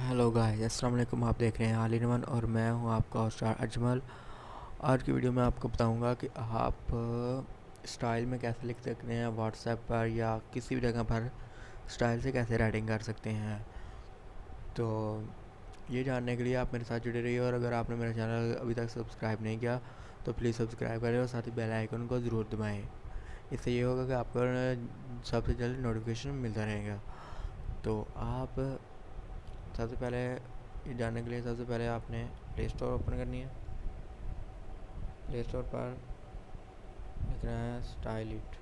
Hello guys, अस्सलाम वालेकुम। आप देख रहे हैं ऑल इन वन और मैं हूं आपका होस्ट अजमल। आज की वीडियो में आपको बताऊंगा कि आप स्टाइल में कैसे लिख सकते हैं व्हाट्सएप पर या किसी भी जगह पर स्टाइल से कैसे राइटिंग कर सकते हैं। तो ये जानने के लिए आप मेरे साथ जुड़े रहिए, और अगर आपने मेरा चैनल अभी तक सब्सक्राइब नहीं किया तो प्लीज़ सब्सक्राइब करें और साथ ही बेल आइकन को ज़रूर दबाएँ। इससे ये होगा कि आपको सबसे जल्दी नोटिफिकेशन मिलता रहेगा। तो आप सबसे पहले ये जानने के लिए सबसे पहले आपने प्ले स्टोर ओपन करनी है। प्ले स्टोर पर लिखना है style it.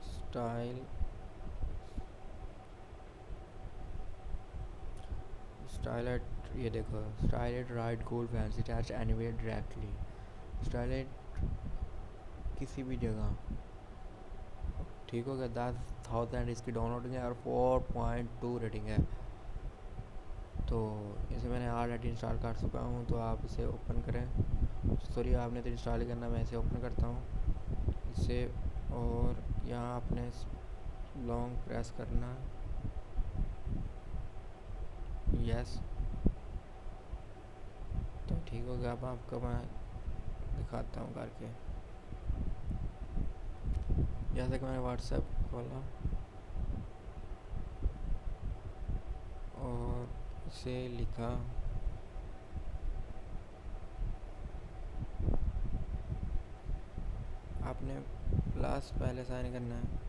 Style style it, ये देखो, style it right goal fancy touch anywhere directly. Style it किसी भी जगह, ठीक हो गया। 10,000 इसकी डाउनलोडिंग है और 4.2 रेटिंग है। तो इसे मैंने ऑलरेडी इंस्टॉल कर चुका हूँ, तो आप इसे ओपन करें। सॉरी, आपने तो इंस्टॉल ही करना, मैं इसे ओपन करता हूँ इसे। और यहाँ आपने लॉन्ग प्रेस करना, यस। तो ठीक हो गया। अब आपको मैं दिखाता हूँ करके। जैसे कि मैंने व्हाट्सएप खोला और इसे लिखा, आपने प्लस पहले साइन करना है।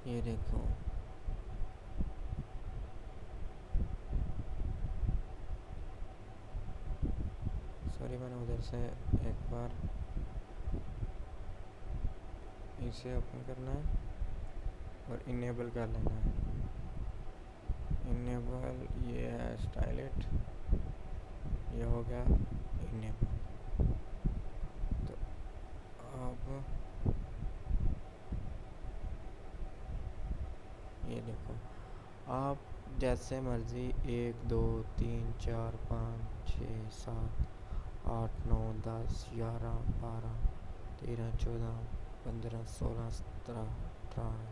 ये देखो, सॉरी, मैंने उधर से एक बार इसे ओपन करना है और इनेबल कर लेना है। इनेबल, ये है स्टाइल इट, ये हो गया इनेबल। तो अब ये देखो, आप जैसे मर्ज़ी 1 2 3 4 5 6 7 8 9 10 11 12 13 14 15 16 17 18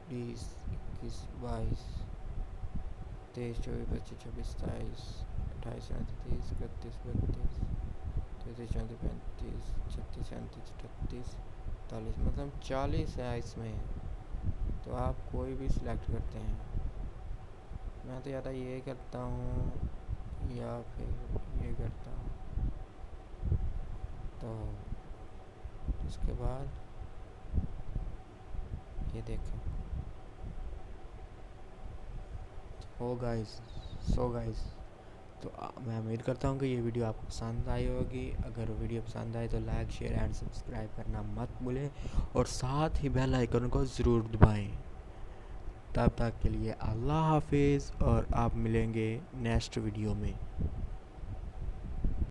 20 21 22 23 24 25 26 27 28 29 30 31 32 33 34 35 36 37 38 40, मतलब 40 है इसमें। तो आप कोई भी सिलेक्ट करते हैं। मैं तो ज़्यादा ये करता हूँ या फिर ये करता हूँ। तो उसके बाद ये देखें। ओ गाइस, सो गाइस, तो मैं उम्मीद करता हूँ कि ये वीडियो आपको पसंद आई होगी। अगर वीडियो पसंद आए तो लाइक शेयर एंड सब्सक्राइब करना मत भूलें, और साथ ही बेल आइकन को ज़रूर दबाएं। तब तक के लिए अल्लाह हाफिज़, और आप मिलेंगे नेक्स्ट वीडियो में।